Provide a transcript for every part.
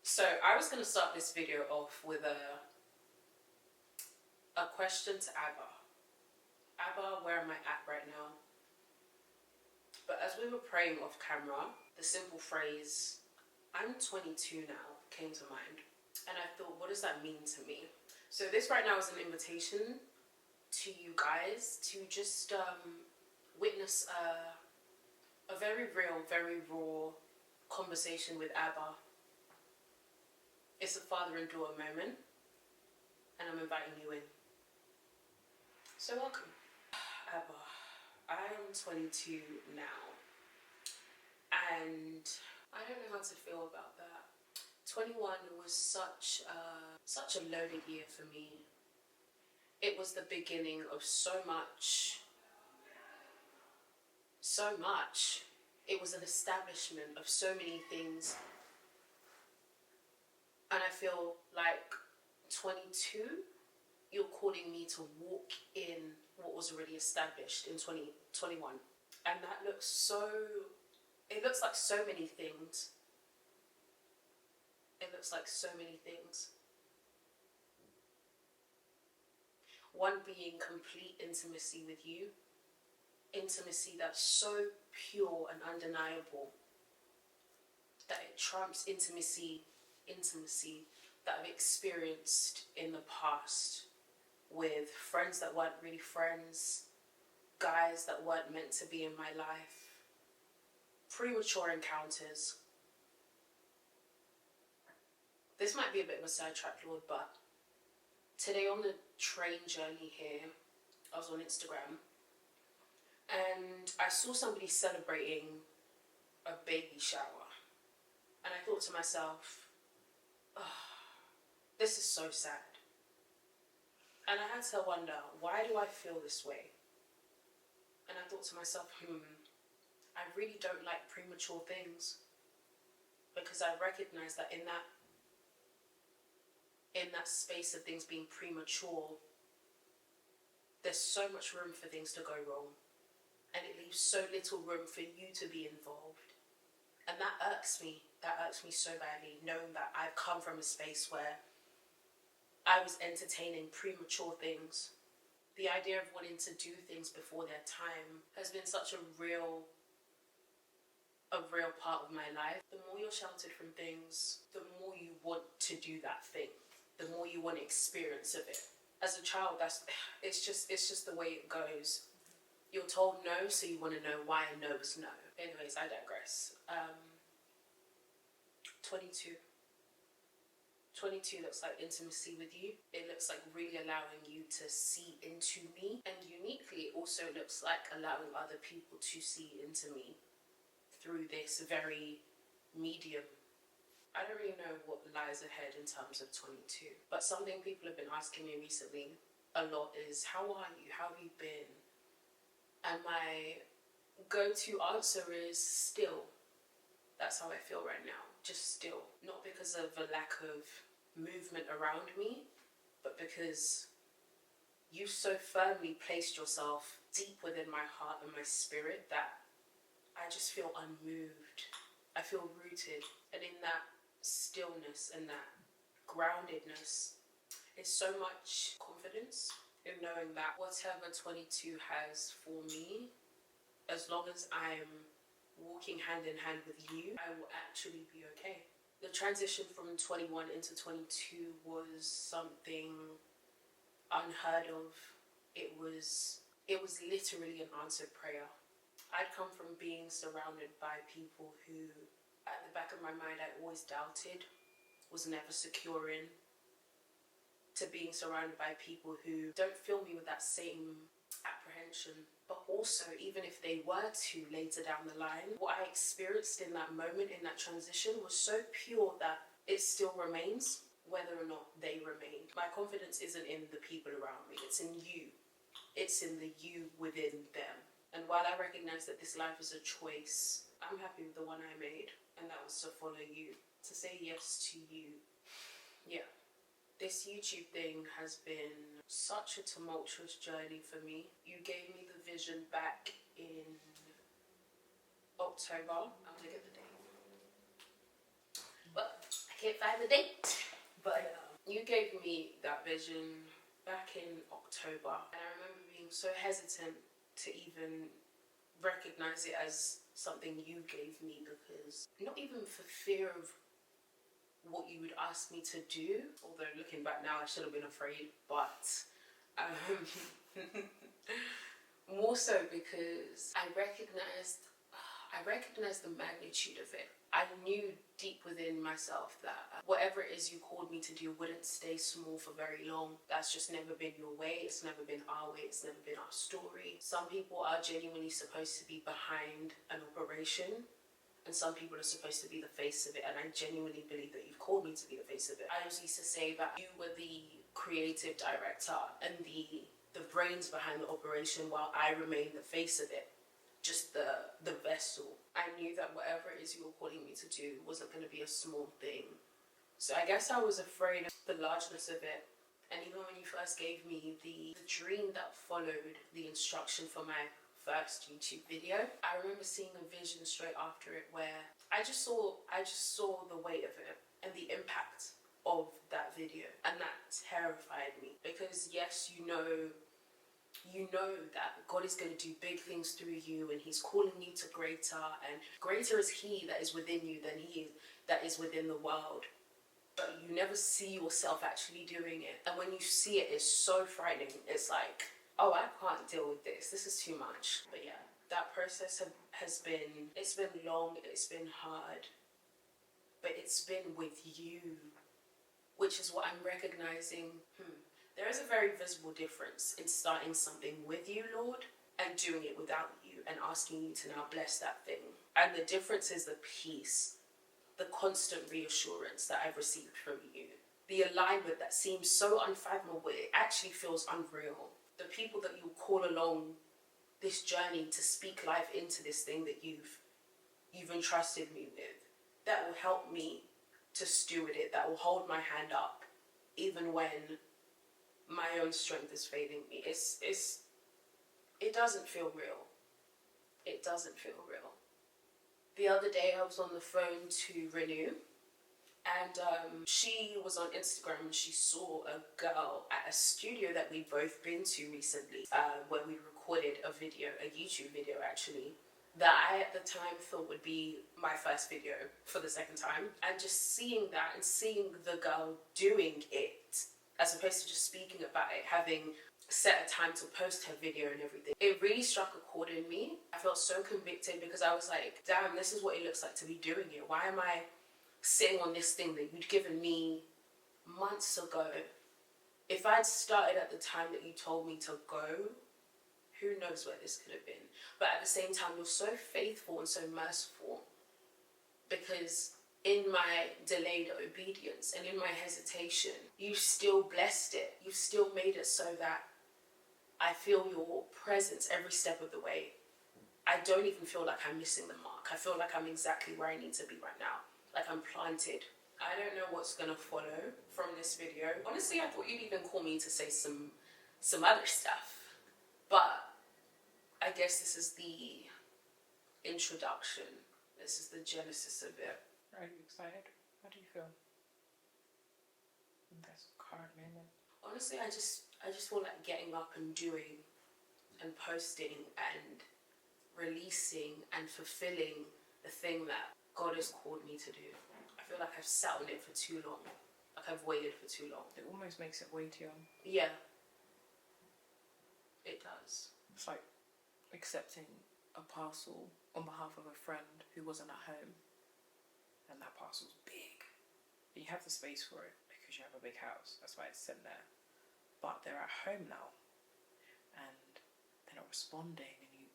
So I was going to start this video off with a question to Abba. Abba, where am I at right now? But as we were praying off camera, the simple phrase, I'm 22 now, came to mind. And I thought, what does that mean to me? So this right now is an invitation to you guys to just witness a very real, very raw conversation with Abba. It's a father and daughter moment, and I'm inviting you in. So welcome. Abba, I am 22 now, and I don't know how to feel about that. 21 was such a loaded year for me. It was the beginning of so much. It was an establishment of so many things. And I feel like 22, you're calling me to walk in what was already established in 2021. And that looks it looks like so many things. It looks like so many things. One being complete intimacy with you. Intimacy that's so pure and undeniable that it trumps intimacy that I've experienced in the past with friends that weren't really friends, guys that weren't meant to be in my life, premature encounters. This might be a bit of a sidetrack, Lord, but today on the train journey here, I was on Instagram and I saw somebody celebrating a baby shower. And I thought to myself, oh, this is so sad. And I had to wonder, why do I feel this way? And I thought to myself, I really don't like premature things, because I recognize that in that space of things being premature, there's so much room for things to go wrong, and it leaves so little room for you to be involved. And that irks me so badly, knowing that I've come from a space where I was entertaining premature things. The idea of wanting to do things before their time has been such a real part of my life. The more you're sheltered from things, the more you want to do that thing, the more you want experience of it. As a child, it's just the way it goes. You're told no, so you want to know why a no is no. Anyways, I digress. 22 looks like intimacy with you. It looks like really allowing you to see into me. And uniquely, it also looks like allowing other people to see into me through this very medium. I don't really know what lies ahead in terms of 22. But something people have been asking me recently a lot is, how are you? How have you been? And my go-to answer is still. That's how I feel right now. Just still. Not because of a lack of movement around me, but because you've so firmly placed yourself deep within my heart and my spirit that I just feel unmoved. I feel rooted. And in that stillness and that groundedness is so much confidence in knowing that whatever 22 has for me, as long as I'm walking hand in hand with you, I will actually be okay. The transition from 21 into 22 was something unheard of. It was literally an answered prayer. I'd come from being surrounded by people who, at the back of my mind, I always doubted, was never secure in, to being surrounded by people who don't fill me with that same apprehension. But also, even if they were to later down the line, what I experienced in that moment, in that transition, was so pure that it still remains, whether or not they remain. My confidence isn't in the people around me, it's in you. It's in the you within them. And while I recognize that this life is a choice, I'm happy with the one I made, and that was to follow you, to say yes to you. Yeah. This YouTube thing has been such a tumultuous journey for me. You gave me the vision back in October. I'm gonna get the date. But can't find the date. But you gave me that vision back in October, and I remember being so hesitant to even recognize it as something you gave me, because not even for fear of what you would ask me to do, although looking back now I should have been afraid, but more so because I recognized the magnitude of it. I knew deep within myself that whatever it is you called me to do wouldn't stay small for very long. That's just never been your way. It's never been our way. It's never been our story. Some people are genuinely supposed to be behind an operation, and some people are supposed to be the face of it, and I genuinely believe that you've called me to be the face of it. I always used to say that you were the creative director and the brains behind the operation, while I remain the face of it, just the vessel. I knew that whatever it is you were calling me to do wasn't going to be a small thing. So I guess I was afraid of the largeness of it. And even when you first gave me the dream that followed the instruction for my first YouTube video, I remember seeing a vision straight after it where I just saw the weight of it and the impact of that video, and that terrified me, because yes, you know that God is going to do big things through you, and he's calling you to greater, and greater is he that is within you than he that is within the world. But you never see yourself actually doing it, and when you see it, it's so frightening. It's like, oh, I can't deal with this. This is too much. But yeah, that process has been, it's been long, it's been hard, but it's been with you, which is what I'm recognizing. There is a very visible difference in starting something with you, Lord, and doing it without you and asking you to now bless that thing. And the difference is the peace, the constant reassurance that I've received from you. The alignment that seems so unfathomable, it actually feels unreal. The people that you call along this journey to speak life into this thing that you've entrusted me with, that will help me to steward it, that will hold my hand up even when my own strength is failing me. It doesn't feel real. It doesn't feel real. The other day I was on the phone to Renew, and she was on Instagram and she saw a girl at a studio that we've both been to recently, where we recorded a video, a YouTube video actually, that I at the time thought would be my first video for the second time. And just seeing that and seeing the girl doing it, as opposed to just speaking about it, having set a time to post her video and everything, it really struck a chord in me. I felt so convicted, because I was like, damn, this is what it looks like to be doing it. Why am I sitting on this thing that you'd given me months ago? If I'd started at the time that you told me to go, who knows where this could have been. But at the same time, you're so faithful and so merciful, because in my delayed obedience and in my hesitation, you still blessed it. You still made it so that I feel your presence every step of the way. I don't even feel like I'm missing the mark. I feel like I'm exactly where I need to be right now. Like I'm planted. I don't know what's gonna follow from this video. Honestly, I thought you'd even call me to say some other stuff. But I guess this is the introduction. This is the genesis of it. Are you excited? How do you feel in this current moment? Honestly, I just feel like getting up and doing and posting and releasing and fulfilling the thing that God has called me to do. I feel like I've sat on it for too long. Like I've waited for too long. It almost makes it weightier. Yeah. It does. It's like accepting a parcel on behalf of a friend who wasn't at home, and that parcel's big. You have the space for it because you have a big house. That's why it's sitting there. But they're at home now, and they're not responding, and you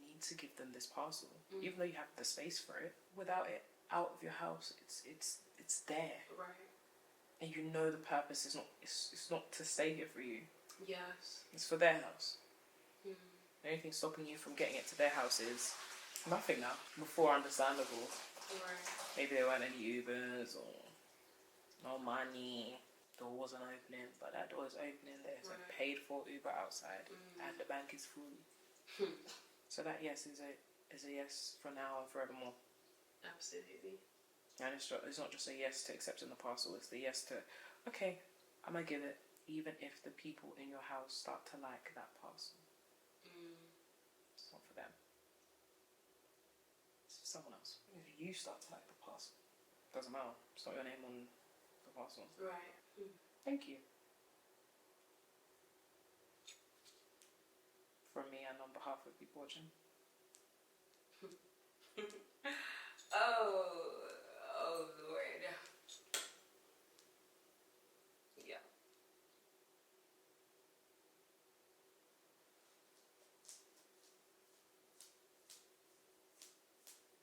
need to give them this parcel, even though you have the space for it. Without it out of your house, it's there. Right. And you know the purpose is not. It's not to stay here for you. Yes. It's for their house. The only thing stopping you from getting it to their house is nothing now. Before, understandable. Right. Maybe there weren't any Ubers or no money. Door wasn't opening, but that door is opening. There's a paid for Uber outside, and the bank is full. So that yes is a yes for now and forevermore. Absolutely. And it's not just a yes to accepting the parcel, it's the yes to, okay, I'm going to give it, even if the people in your house start to like that parcel. It's not for them. It's for someone else. If you start to like the parcel, doesn't matter. It's not your name on the parcel. Right. Thank you. From me and on behalf of people watching. Oh Lord. Yeah.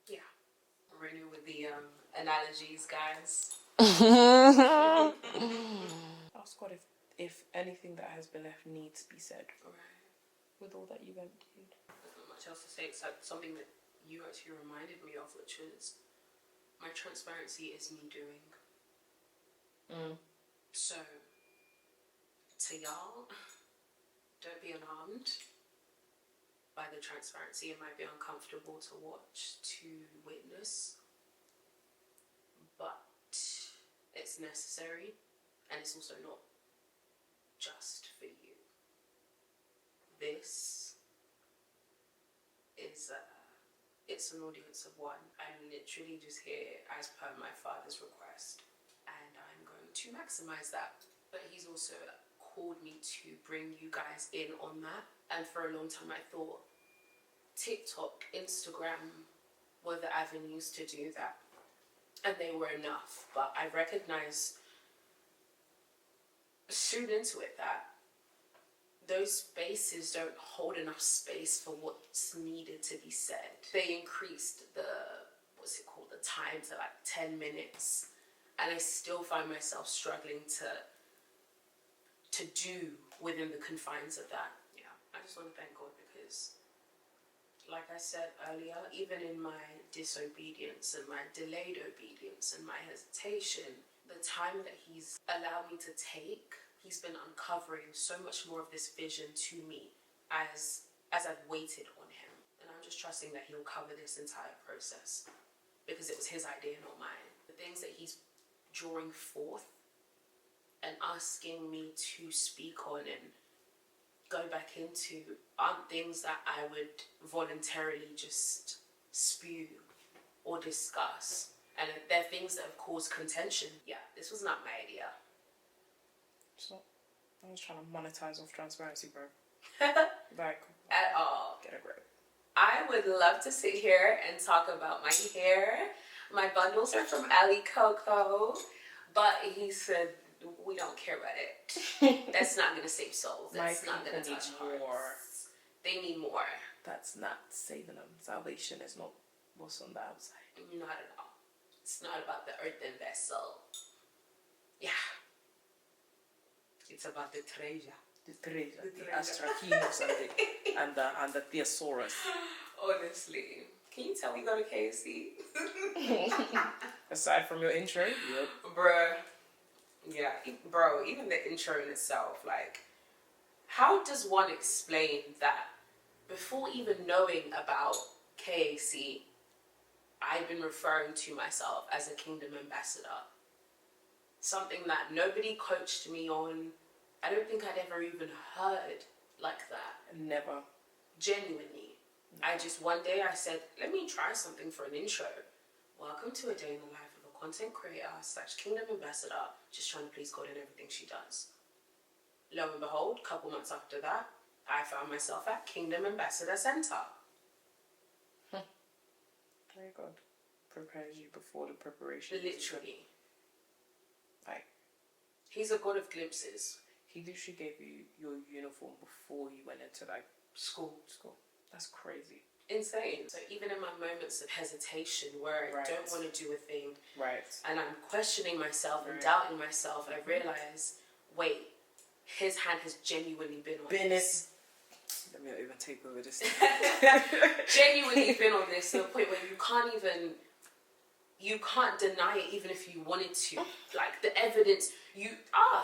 Yeah. Ready with the analogies, guys. Ask God if anything that has been left needs to be said. Right. With all that you've emptied. There's not much else to say except something that you actually reminded me of, which was my transparency is me doing. So, to y'all, don't be alarmed by the transparency. It might be uncomfortable to watch, to witness, but it's necessary, and it's also not just for you. This is it's an audience of one. I'm literally just here as per my father's request, and I'm going to maximize that. But he's also called me to bring you guys in on that. And for a long time I thought TikTok, Instagram were the avenues to do that, and they were enough. But I recognized soon into it that those spaces don't hold enough space for what's needed to be said. They increased the time to like 10 minutes, and I still find myself struggling to do within the confines of that. Yeah, I just want to thank God because, like I said earlier, even in my disobedience and my delayed obedience and my hesitation, the time that he's allowed me to take, he's been uncovering so much more of this vision to me as I've waited on him. And I'm just trusting that he'll cover this entire process because it was his idea, not mine. The things that he's drawing forth and asking me to speak on and go back into aren't things that I would voluntarily just spew or discuss. And they're things that have caused contention. Yeah, this was not my idea. It's not. I was trying to monetize off transparency, bro. Like, at all. Get a grip. I would love to sit here and talk about my hair. My bundles are from Ali Coco, but he said we don't care about it. That's not going to save souls. That's not going to touch hearts. They need more. That's not saving them. Salvation is not what's on the outside. Not at all. It's not about the earthen vessel. Yeah. It's about the treasure. The astrachinos and the thesaurus. Honestly. Can you tell we go to KFC? Aside from your intro, yep. Bruh. Yeah, bro, even the intro in itself, like, how does one explain that before even knowing about KAC, I've been referring to myself as a kingdom ambassador? Something that nobody coached me on. I don't think I'd ever even heard like that. Never. Genuinely. I just, one day I said, let me try something for an intro. Welcome to a day in the life of a content creator / kingdom ambassador, just trying to please God in everything she does. Lo and behold, a couple months after that, I found myself at Kingdom Ambassador Center. Very good. Prepares you before the preparation. Literally. Like, he's a God of glimpses. He literally gave you your uniform before you went into like school. That's crazy. Insane. So even in my moments of hesitation where I don't want to do a thing, and I'm questioning myself and doubting myself, I realize, wait, his hand has genuinely been on this. Let me not even take over this. Genuinely been on this to the point where you can't deny it even if you wanted to. Like the evidence,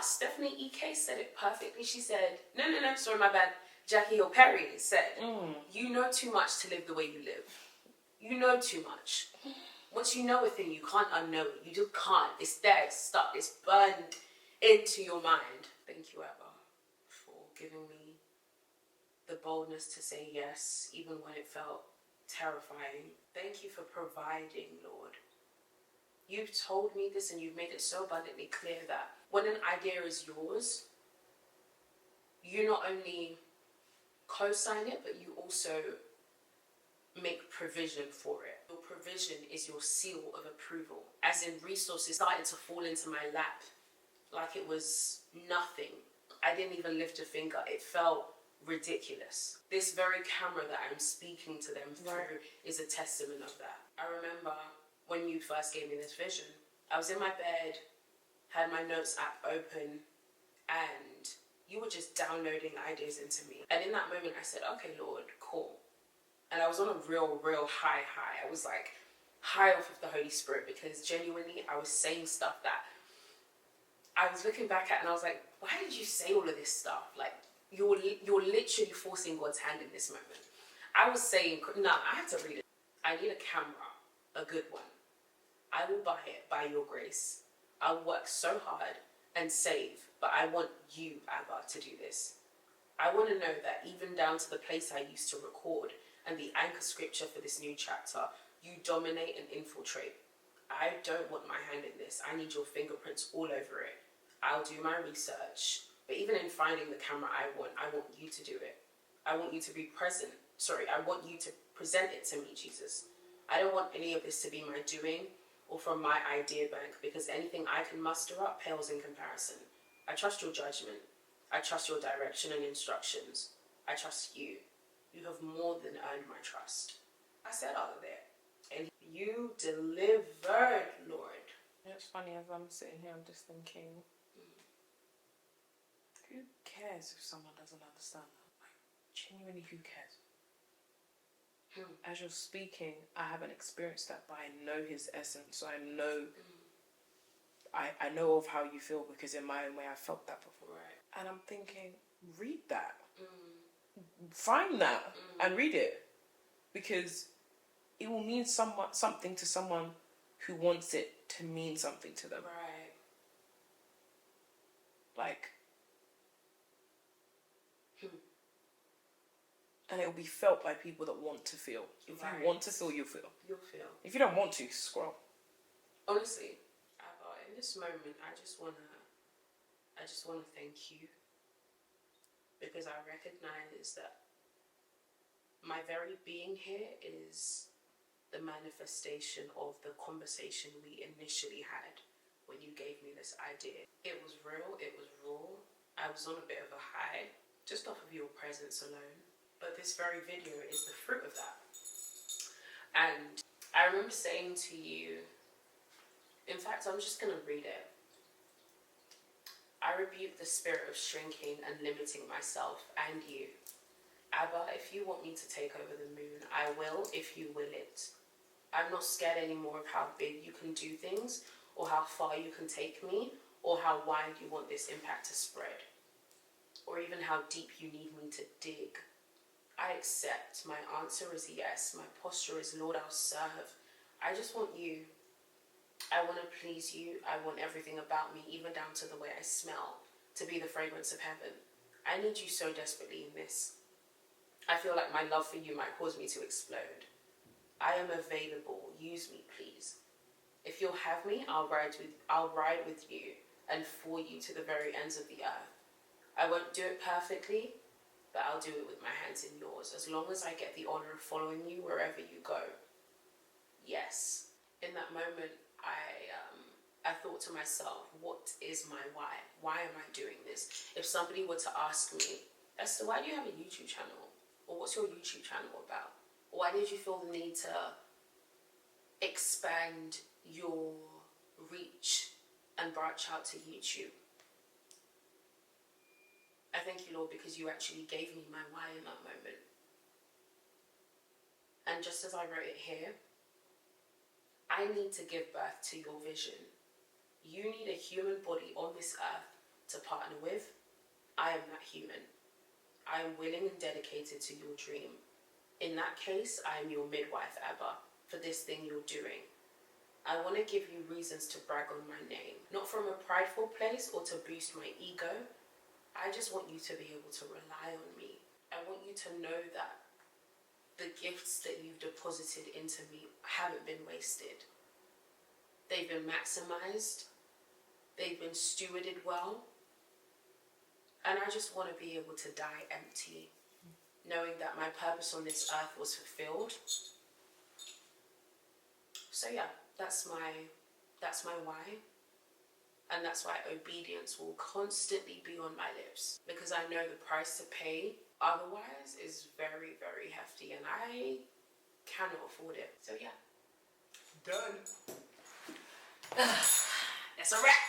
Stephanie EK said it perfectly. She said, no, sorry, my bad. Jackie Hill Perry said, you know too much to live the way you live. You know too much. Once you know a thing, you can't unknow it. You just can't. It's there, it's stuck, it's burned into your mind. Thank you, Abba, for giving me the boldness to say yes, even when it felt terrifying. Thank you for providing, Lord. You've told me this and you've made it so abundantly clear that when an idea is yours, you not only co-sign it, but you also make provision for it. Your provision is your seal of approval, as in resources started to fall into my lap like it was nothing. I didn't even lift a finger. It felt ridiculous. This very camera that I'm speaking to them through is a testament of that. I remember when you first gave me this vision, I was in my bed, had my notes app open, and you were just downloading ideas into me. And in that moment, I said, okay, Lord, cool. And I was on a real high. I was like high off of the Holy Spirit, because genuinely I was saying stuff that I was looking back at and I was like, why did you say all of this stuff? Like, you're literally forcing God's hand in this moment. I was saying, no, I had to read it. I need a camera, a good one. I will buy it by your grace. I'll work so hard and save, but I want you, Abba, to do this. I want to know that even down to the place I used to record and the anchor scripture for this new chapter, you dominate and infiltrate. I don't want my hand in this. I need your fingerprints all over it. I'll do my research, but even in finding the camera I want you to do it. I want you to be present. I want you to present it to me, Jesus. I don't want any of this to be my doing or from my idea bank, because anything I can muster up pales in comparison. I trust your judgment. I trust your direction and instructions. I trust you. You have more than earned my trust. I said all of that, and you delivered, Lord. It's funny, as I'm sitting here, I'm just thinking, who cares if someone doesn't understand that? Like, genuinely, who cares? As you're speaking, I haven't experienced that, but I know his essence. So I know, I know of how you feel, because in my own way, I felt that before. Right. And I'm thinking, read that. Find that and read it, because it will mean something to someone who wants it to mean something to them. Right. Like, and it will be felt by people that want to feel. If you want to feel, you'll feel. You'll feel. If you don't want to, scroll. Honestly, in this moment, I just wanna thank you, because I recognize that my very being here is the manifestation of the conversation we initially had when you gave me this idea. It was real, it was raw. I was on a bit of a high, just off of your presence alone. But this very video is the fruit of that. And I remember saying to you, in fact, I'm just gonna read it. I rebuke the spirit of shrinking and limiting myself and you. Abba, if you want me to take over the moon, I will, if you will it. I'm not scared anymore of how big you can do things, or how far you can take me, or how wide you want this impact to spread, or even how deep you need me to dig. I accept. My answer is yes. My posture is, Lord, I'll serve. I just want you. I want to please you. I want everything about me, even down to the way I smell, to be the fragrance of heaven. I need you so desperately in this. I feel like my love for you might cause me to explode. I am available. Use me, please. If you'll have me, I'll ride with you and for you to the very ends of the earth. I won't do it perfectly, but I'll do it with my hands in yours, as long as I get the honor of following you wherever you go. Yes. In that moment, I thought to myself, what is my why? Why am I doing this? If somebody were to ask me, Esther, why do you have a YouTube channel? Or what's your YouTube channel about? Or why did you feel the need to expand your reach and branch out to YouTube? I thank you, Lord, because you actually gave me my why in that moment. And just as I wrote it here, I need to give birth to your vision. You need a human body on this earth to partner with. I am that human. I am willing and dedicated to your dream. In that case, I am your midwife, Abba, for this thing you're doing. I want to give you reasons to brag on my name. Not from a prideful place or to boost my ego. I just want you to be able to rely on me. I want you to know that the gifts that you've deposited into me haven't been wasted. They've been maximized. They've been stewarded well. And I just want to be able to die empty, knowing that my purpose on this earth was fulfilled. So yeah, that's my why. And that's why obedience will constantly be on my lips, because I know the price to pay otherwise is very, very hefty, and I cannot afford it. So yeah. Done. That's a wrap.